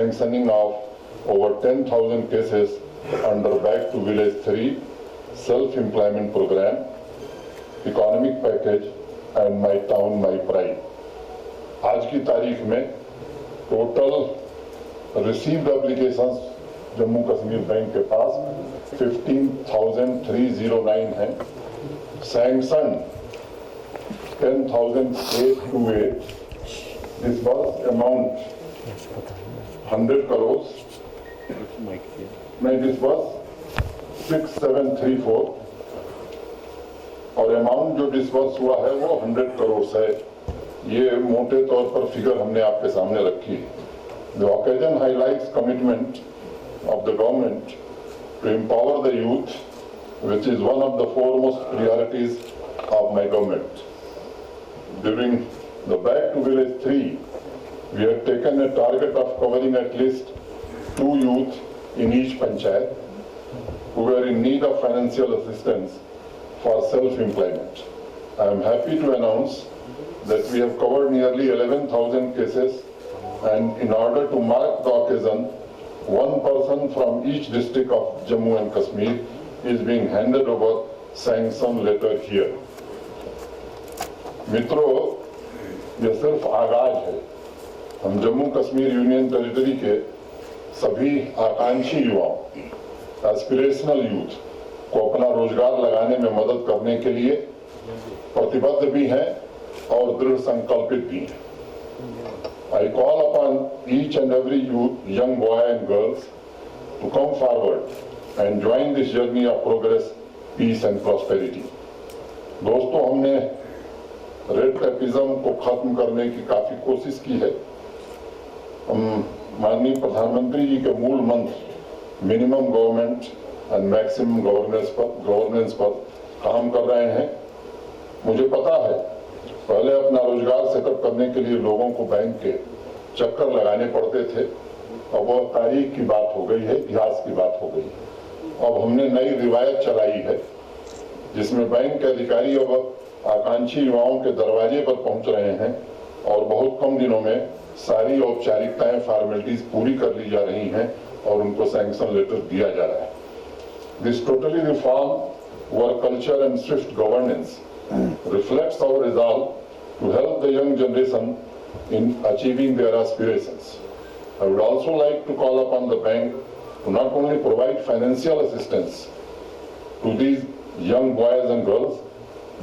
sanctioning of over 10,000 cases under Back to Village 3 self-employment program, economic package and My Town My Pride. आज की तारीख में total received applications Jammu Kashmir bank के पास 15,309 हैं, sanction 10,828, disbursed amount 100 crores, नहीं disbursed 6734 और amount जो डिस्बर्स हुआ है वो 100 करोड़ है। ये मोटे तौर पर फिगर हमने आपके सामने रखी है। The occasion highlights commitment of the government to empower the youth, which is one of the foremost priorities of my government. During the Back to Village 3, we have taken a target of covering at least 2 youth in each panchayat who were in need of financial assistance for self-employment. I am happy to announce that we have covered nearly 11,000 cases, and in order to mark the occasion, one person from each district of Jammu and Kashmir is being handed over sanction letter here. मित्रों, यह सिर्फ आगाज है। हम Jammu Kashmir union territory के सभी आकांक्षी युवाओं, एस्पिरेशनल यूथ को अपना रोजगार लगाने में मदद करने के लिए प्रतिबद्ध भी हैं और दृढ़ संकल्पित भी हैं। I call upon each and every youth, young boy and girls to come forward and join this journey of progress, peace and prosperity. दोस्तों, हमने रेड टेपिज्म को खत्म करने की काफी कोशिश की है। हम माननीय प्रधानमंत्री जी के मूल मंत्र minimum government and maximum governance पर काम कर रहे हैं। मुझे पता है पहले अपना रोजगार सेटअप करने के लिए लोगों को बैंक के चक्कर लगाने पड़ते थे। अब वह तारीख की बात हो गई है, इतिहास की बात हो गई। अब हमने नई रिवायत चलाई है जिसमें बैंक के अधिकारी अब आकांक्षी युवाओं के दरवाजे पर पहुंच रहे हैं और बहुत कम दिनों में सारी औपचारिकताएं, फॉर्मेलिटीज पूरी कर ली जा रही हैं और उनको सैंक्शन लेटर दिया जा रहा है। This totally reform work culture and Swift governance reflects our resolve to help the young generation in achieving their aspirations. I would also like to call upon the bank to not only provide financial assistance to these young boys and girls,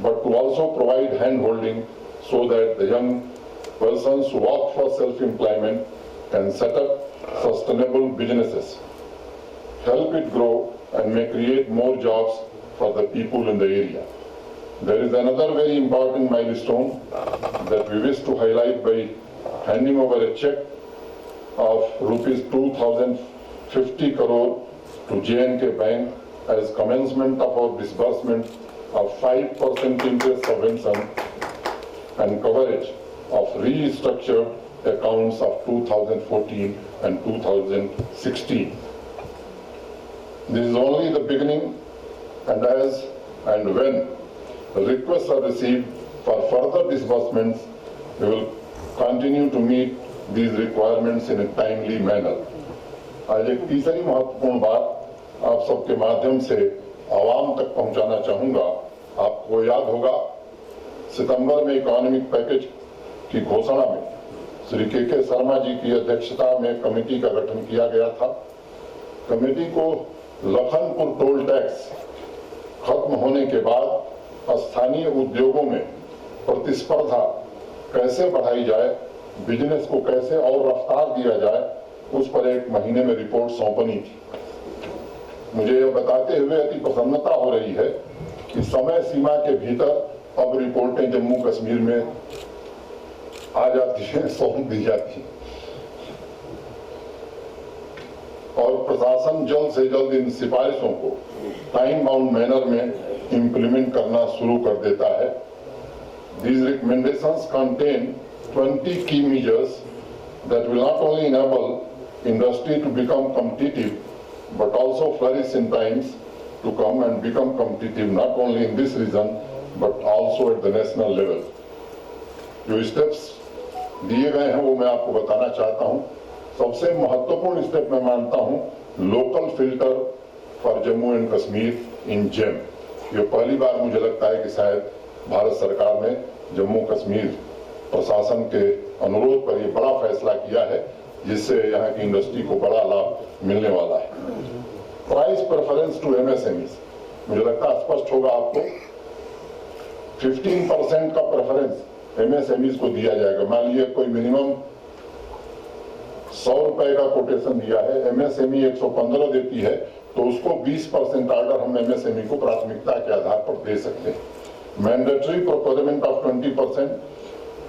but to also provide hand-holding so that the young persons who opt for self-employment can set up sustainable businesses, help it grow and may create more jobs for the people in the area. There is another very important milestone that we wish to highlight by handing over a check of rupees 2,050 crore to J&K Bank as commencement of our disbursement of 5% interest subvention and coverage of restructured accounts of 2014 and 2016. This is only the beginning, and as and when requests are received for further disbursements, we will continue to meet these requirements in a timely manner. आज एक तीसरी महत्वपूर्ण बात आप सबके माध्यम से आवाम तक पहुंचाना चाहूंगा। आपको याद होगा सितंबर में इकोनॉमिक पैकेज की घोषणा में श्री के शर्मा जी की अध्यक्षता में कमेटी का गठन किया गया था। कमेटी को लखनपुर टोल टैक्स खत्म होने के बाद स्थानीय उद्योगों में प्रतिस्पर्धा कैसे बढ़ाई जाए, बिजनेस को कैसे और रफ्तार दिया जाए, उस पर 1 महीने में रिपोर्ट सौंपनी थी। मुझे यह बताते हुए अति प्रसन्नता हो रही है कि समय सीमा के भीतर अब रिपोर्टें जम्मू कश्मीर में आ जाती हैं, सौंप दी जाती हैं और प्रशासन जल्द से जल्द इन सिफारिशों को टाइम बाउंड मैनर में implement करना शुरू कर देता है। These recommendations contain 20 key measures that will not only enable industry to become competitive, but also flourish in times to come and become competitive not only in this region, but also at the national level. जो steps दिए गए हैं वो मैं आपको बताना चाहता हूँ। सबसे महत्वपूर्ण स्टेप मैं मानता हूं local filter for Jammu and Kashmir in gem. ये पहली बार मुझे लगता है कि शायद भारत सरकार ने जम्मू कश्मीर प्रशासन के अनुरोध पर यह बड़ा फैसला किया है, जिससे यहाँ की इंडस्ट्री को बड़ा लाभ मिलने वाला है। प्राइस प्रेफरेंस टू एमएसएमईज, मुझे लगता है स्पष्ट होगा आपको, 15% का प्रेफरेंस एमएसएमईज को दिया जाएगा। मान लीजिए कोई मिनिमम 100 रुपए का कोटेशन दिया है, एमएसएमई 115 देती है, तो उसको 20% ऑर्डर हम एमएसएमई को प्राथमिकता के आधार पर दे सकते हैं। Mandatory procurement of 20%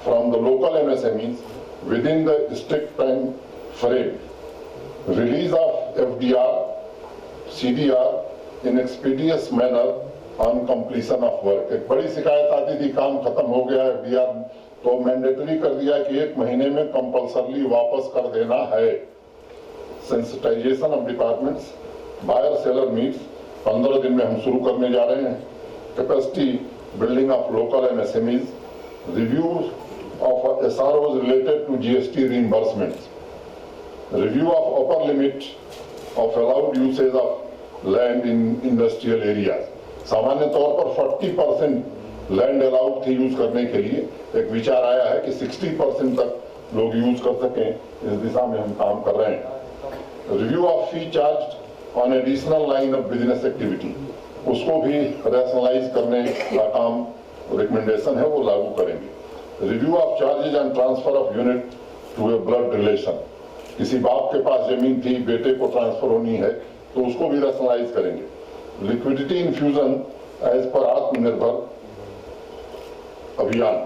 from the local MSMEs within the strict time frame, release of FDR CDR in expeditious manner on completion of work. एक बड़ी शिकायत आती थी, काम खत्म हो गया एफडीआर, तो मैंडेटरी कर दिया कि 1 महीने में कंपल्सरली वापस कर देना है। Sensitization of departments, buyer seller meets 15 दिन में हम शुरू करने जा रहे हैं। Capacity building of local MSMEs, review of SROs related to GST reimbursements, review of upper limit of allowed usage of land in industrial areas. सामान्य तौर पर 40% लैंड अलाउड थी यूज करने के लिए, एक विचार आया है कि 60% तक लोग यूज कर सकें, इस दिशा में हम काम कर रहे हैं। Review of fee charge on additional line of business activity, उसको भी रैशनलाइज करने का काम रिकमेंडेशन है, वो लागू करेंगे। Review of charges and transfer of unit to a blood relation, किसी बाप के पास जमीन थी, बेटे को ट्रांसफर होनी है, तो उसको भी रैशनलाइज करेंगे। लिक्विडिटी इन्फ्यूजन एज पर आत्मनिर्भर अभियान,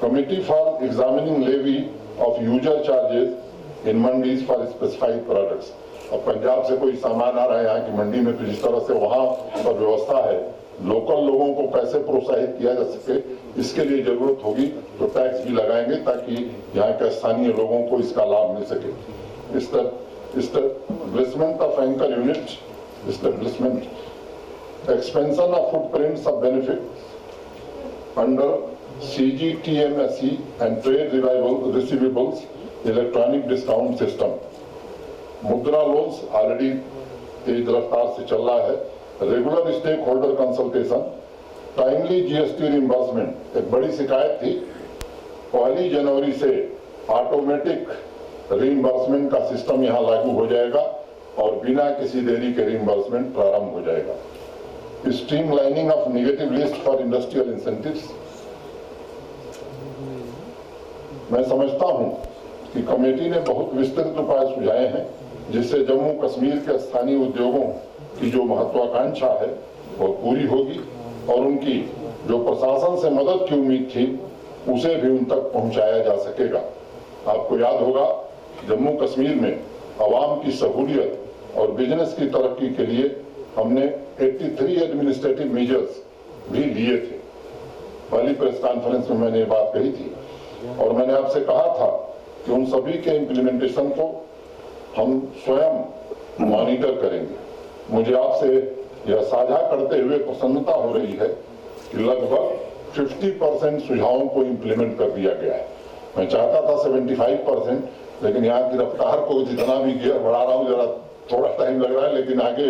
committee for examining levy of user charges in mandis for specified products. अब पंजाब से कोई सामान आ रहा है यहाँ की मंडी में, तो जिस तरह से वहां पर व्यवस्था है, लोकल लोगों को कैसे प्रोत्साहित किया जा सके, इसके लिए जरूरत होगी तो टैक्स भी लगाएंगे ताकि यहाँ के स्थानीय लोगों को इसका लाभ मिल सके। Establishment of anchor unit, establishment, expansion of footprints of benefit under CGTMSE and trade receivables electronic discount system. Mudra loans already तेज रफ्तार से चल रहा है। Regular stakeholder consultation, timely GST reimbursement. एक बड़ी शिकायत थी, 1 जनवरी से ऑटोमेटिक रिइंबर्समेंट का सिस्टम यहां लागू हो जाएगा और बिना किसी देरी के रिइंबर्समेंट प्रारंभ हो जाएगा। Streamlining of negative list for industrial incentives. मैं समझता हूं कि कमेटी ने बहुत विस्तृत उपाय सुझाए हैं, जिससे जम्मू कश्मीर के स्थानीय उद्योगों की जो महत्वाकांक्षा है वो पूरी होगी और उनकी जो प्रशासन से मदद की उम्मीद थी उसे भी उन तक पहुंचाया जा सकेगा। आपको याद होगा, जम्मू कश्मीर में अवाम की सहूलियत और बिजनेस की तरक्की के लिए हमने 83 एडमिनिस्ट्रेटिव मेजर्स भी लिए थे। पहली प्रेस कॉन्फ्रेंस में मैंने ये बात कही थी और मैंने आपसे कहा था कि उन सभी के इम्प्लीमेंटेशन को हम स्वयं मॉनिटर करेंगे। मुझे आपसे यह साझा करते हुए प्रसन्नता हो रही है कि लगभग 50% सुझावों को इम्प्लीमेंट कर दिया गया है। मैं चाहता था 75%, लेकिन यहाँ की रफ्तार को जितना भी गियर बढ़ा रहा हूँ, जरा थोड़ा टाइम लग रहा है, लेकिन आगे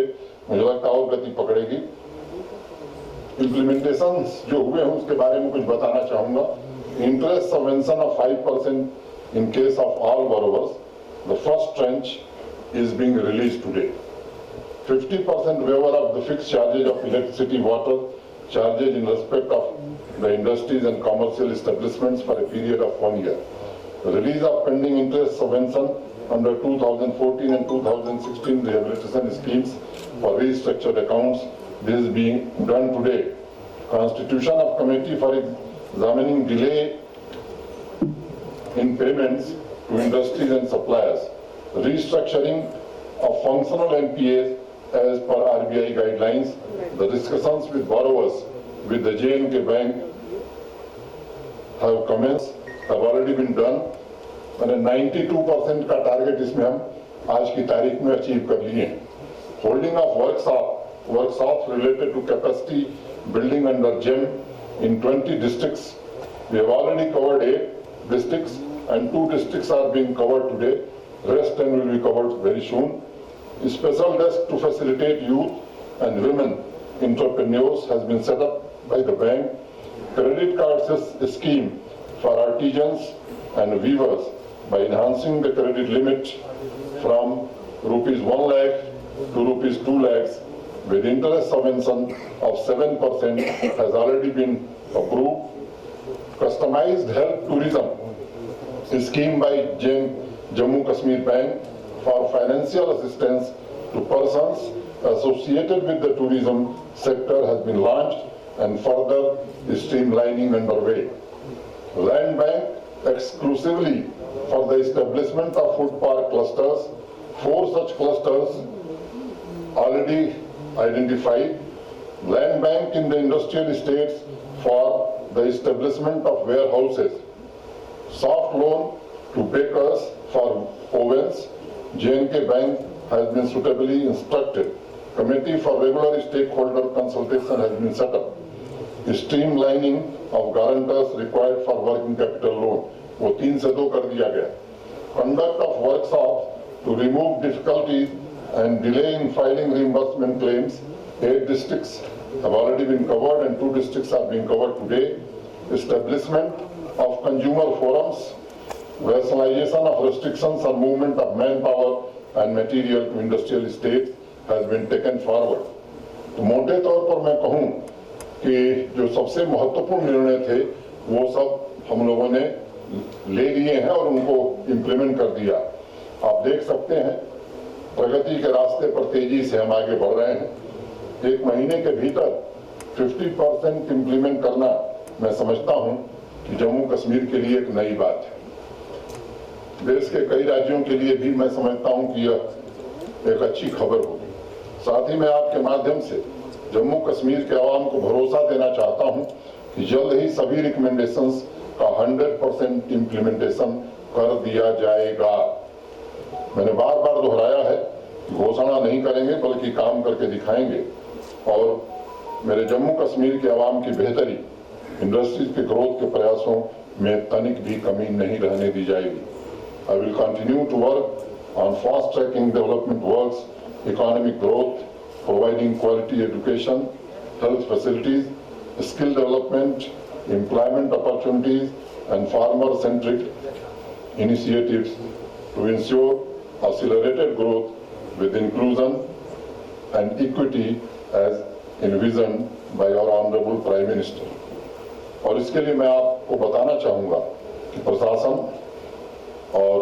मुझे लगता है और गति पकड़ेगी। इम्प्लीमेंटेशन जो हुए हैं उसके बारे में कुछ बताना चाहूंगा। Interest subvention of 5% in case of all borrowers. The first tranche is being released today. 50% waiver of the fixed charges of electricity, water charges in respect of the industries and commercial establishments for a period of 1 year. The release of pending interest subvention under 2014 and 2016 rehabilitation schemes for restructured accounts. This is being done today. Constitution of committee for examining delay in payments to industries and suppliers, restructuring of functional NPAs as per RBI guidelines, the discussions with borrowers with the J&K Bank have commenced, have already been done, and 92% का target इसमें हम आज की तारीख में achieve कर लिए हैं। Holding of workshops related to capacity building under GEM in 20 districts. We have already covered 8 districts and 2 districts are being covered today. Rest and will be covered very soon. A special desk to facilitate youth and women entrepreneurs has been set up by the bank. Credit cards scheme for artisans and weavers by enhancing the credit limit from rupees 1 lakh to rupees 2 lakhs with interest subvention of 7% has already been approved. Customized health tourism scheme by Jammu Kashmir Bank for financial assistance to persons associated with the tourism sector has been launched and further streamlining underway. Land Bank exclusively for the establishment of food park clusters. 4 such clusters already identified. Land Bank in the industrial estates for the establishment of warehouses. Soft loan to bakers for ovens. J&K Bank has been suitably instructed. Committee for regular stakeholder consultation has been set up. Streamlining of guarantors required for working capital loan, वो 3 से 2 कर दिया गया. Conduct of workshops to remove difficulties and delay in filing reimbursement claims. 8 districts have already been covered and 2 districts are being covered today. Establishment of consumer forums. Rationalization of restrictions on movement of manpower and material to industrial estates has been taken forward. तो मोटे तौर पर मैं कहूँ कि जो सबसे महत्वपूर्ण निर्णय थे वो सब हम लोगों ने ले लिए हैं और उनको इम्प्लीमेंट कर दिया. आप देख सकते हैं प्रगति के रास्ते पर तेजी से हम आगे बढ़ रहे हैं. 1 महीने के भीतर 50% इम्प्लीमेंट करना मैं समझता हूं कि जम्मू कश्मीर के लिए एक नई बात है. देश के कई राज्यों के लिए भी मैं समझता हूं कि यह एक अच्छी खबर होगी. साथ ही मैं आपके माध्यम से जम्मू कश्मीर के आवाम को भरोसा देना चाहता हूं कि जल्द ही सभी रिकमेंडेशंस का 100% इम्प्लीमेंटेशन कर दिया जाएगा. मैंने बार बार दोहराया है कि घोषणा नहीं करेंगे बल्कि काम करके दिखाएंगे और मेरे जम्मू कश्मीर के आवाम की बेहतरी, इंडस्ट्रीज के ग्रोथ के प्रयासों में तनिक भी कमी नहीं रहने दी जाएगी. I will continue to work on fast-tracking development works, economic growth, providing quality education, health facilities, skill development, employment opportunities, and farmer-centric initiatives to ensure accelerated growth with inclusion and equity as envisioned by our Honorable Prime Minister. और इसके लिए मैं आपको बताना चाहूँगा कि प्रशासन और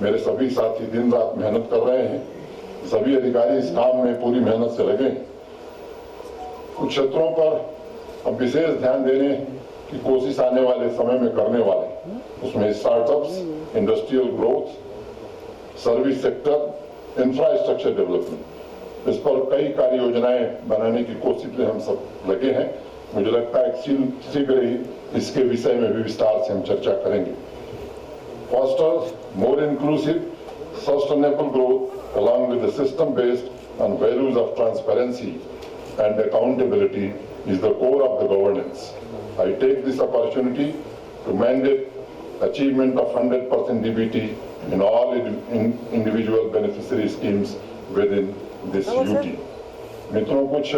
मेरे सभी साथी दिन रात मेहनत कर रहे हैं. सभी अधिकारी इस काम में पूरी मेहनत से लगे हैं. कुछ क्षेत्रों पर हम विशेष ध्यान देने की कोशिश आने वाले समय में करने वाले, उसमें startups, industrial growth, service sector, infrastructure development, इस पर कई कार्य योजनाएं बनाने की कोशिश में हम सब लगे हैं. मुझे लगता है शीघ्र ही इसके विषय में भी विस्तार से हम चर्चा करेंगे. Foster more inclusive, sustainable growth along with the system based on values of transparency and accountability is the core of the governance. I take this opportunity to mandate achievement of 100% DBT in all individual beneficiary schemes within this UT. मित्रों, कुछ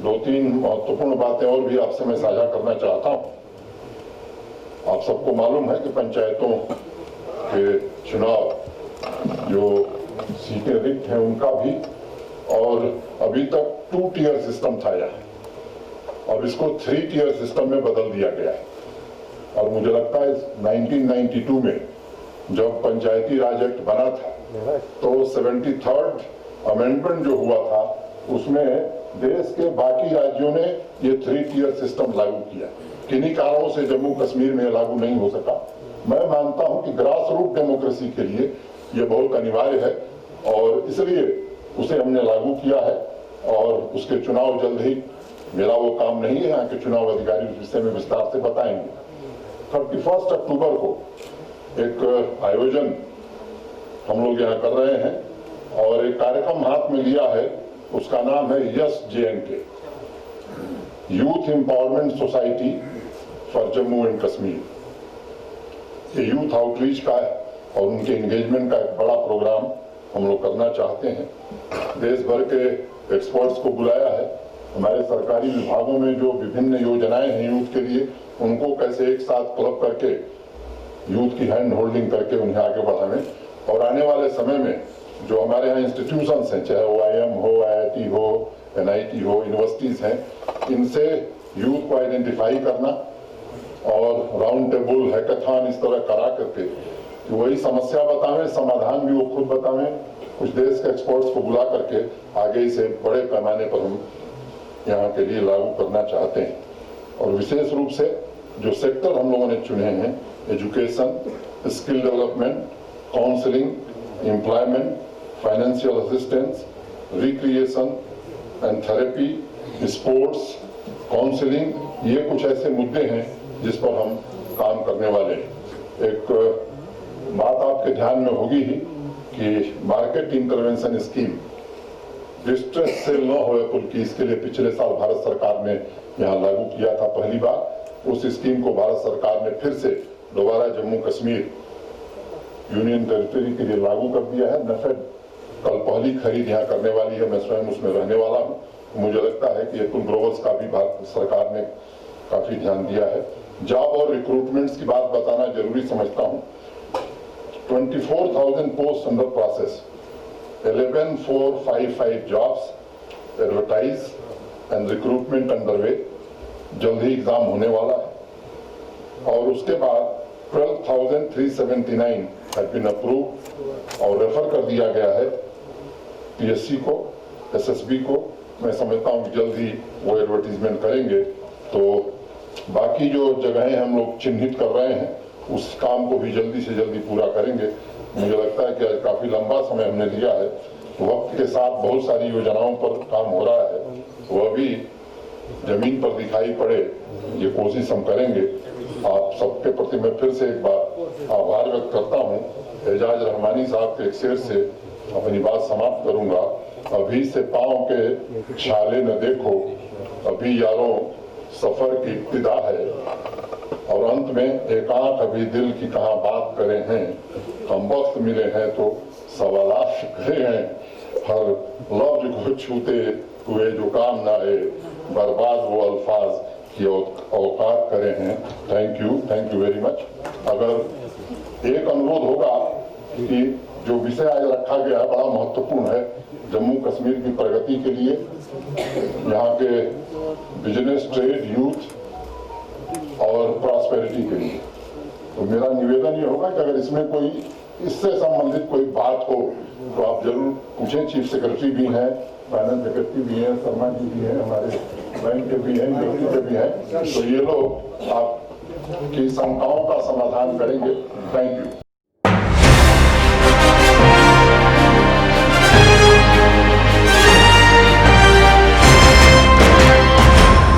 2-3 महत्वपूर्ण बातें और भी आपसे मैं साझा करना चाहता हूँ. आप सबको मालूम है कि पंचायतों के चुनाव जो सीटें रिक्त हैं उनका भी, और अभी तक 2 टियर सिस्टम था यहाँ, अब इसको 3 टियर सिस्टम में बदल दिया गया है. और मुझे लगता है 1992 में जब पंचायती राज एक्ट बना था तो 73rd अमेंडमेंट जो हुआ था उसमें देश के बाकी राज्यों ने ये 3 टियर सिस्टम लागू किया. किन्हीं कारणों से जम्मू कश्मीर में लागू नहीं हो सका. मैं मानता हूं कि ग्रास रूट डेमोक्रेसी के लिए ये बहुत अनिवार्य है और इसलिए उसे हमने लागू किया है और उसके चुनाव जल्द ही, मेरा वो काम नहीं है, यहाँ के चुनाव अधिकारी उस विषय में विस्तार से बताएंगे. 31 अक्टूबर को एक आयोजन हम लोग यहाँ कर रहे हैं और एक कार्यक्रम हाथ में लिया है, उसका नाम है yes J&K, youth empowerment society for Jammu and Kashmir. ये यूथ आउटरीच का और उनके एंगेजमेंट का एक बड़ा प्रोग्राम हम लोग करना चाहते हैं। देश भर के एक्सपर्ट्स को बुलाया है। हमारे सरकारी विभागों में जो विभिन्न योजनाएं हैं यूथ के लिए, उनको कैसे एक साथ क्लब करके यूथ की हैंड होल्डिंग करके उन्हें आगे बढ़ावें, और आने वाले समय में जो हमारे यहाँ इंस्टीट्यूशंस हैं, चाहे वो IIM हो, IIT हो, NIT हो, यूनिवर्सिटीज़ हैं, इनसे यूथ को आइडेंटिफाई करना और राउंड टेबल हैकाथॉन इस तरह करा करके कि वही समस्या बतावें, समाधान भी वो खुद बतावें, कुछ देश के एक्सपर्ट्स को बुला करके आगे इसे बड़े पैमाने पर हम यहाँ के लिए लागू करना चाहते हैं। और विशेष रूप से जो सेक्टर हम लोगों ने चुने हैं, education, skill development, counselling, employment, financial assistance, recreation and therapy, sports, counselling, ये कुछ ऐसे मुद्दे हैं जिस पर हम काम करने वाले हैं। एक बात आपके ध्यान में होगी ही कि market intervention scheme distress cell न होए पुल की, इसके लिए पिछले साल भारत सरकार ने यहाँ लागू किया था पहली बार। उस स्कीम को भारत सरकार ने फिर से दोबारा जम्मू कश्मीर यूनियन टेरिटरी के लिए लागू कर दिया है। नेफेड कल पहली खरीद यहाँ करने वाली है, मैं स्वयं उसमें रहने वाला हूँ। मुझे लगता है कि एकुल ग्लोबल्स का भी भारत सरकार ने काफी ध्यान दिया है। जॉब और रिक्रूटमेंट्स की बात बताना जरूरी समझता हूँ। 24,000 post under process, 11,455 jobs advertise and recruitment underway, जल्द ही एग्जाम होने वाला है। और उसके बाद 12,379 हैव बीन अप्रूव्ड और रेफर कर दिया गया है PSC को, SSB को। मैं समझता हूँ कि जल्द ही वो एडवर्टीजमेंट करेंगे। तो बाकी जो जगहें हम लोग चिन्हित कर रहे हैं, उस काम को भी जल्दी से जल्दी पूरा करेंगे। मुझे लगता है कि आज काफी लंबा समय हमने लिया है, वक्त के साथ बहुत सारी योजनाओं पर काम हो रहा है, वह भी जमीन पर दिखाई पड़े, ये कोशिश हम करेंगे। आप सबके प्रति मैं फिर से एक बार आभार व्यक्त करता हूँ। एजाज रहमानी साहब के एक शेर से अपनी बात समाप्त करूंगा। अभी से पांव के छाले न देखो, अभी यारों सफर की इब्तिदा है, और अंत में एक आंख अभी दिल की कहाँ बात करे हैं, हम वक्त मिले हैं तो सवालात करे हैं, हर लफ्ज को छूते हुए जो काम ना आए, बर्बाद वो अल्फाज की औकात करे हैं। Thank you very much. अगर एक अनुरोध होगा कि जो विषय आज रखा गया बड़ा महत्वपूर्ण है जम्मू कश्मीर की प्रगति के लिए, यहाँ के बिजनेस, ट्रेड, यूथ और प्रॉस्पेरिटी के लिए। तो मेरा निवेदन ये होगा कि अगर इसमें कोई इससे संबंधित कोई बात हो तो आप जरूर पूछें। चीफ सेक्रेटरी भी हैं, फाइनेंस सेक्रेटरी भी हैं, शर्मा जी भी हैं, हमारे बैंक के भी हैं, यूनिवर्सिटी के भी हैं, तो ये लोग आपकी शंकाओं का समाधान करेंगे। Thank you.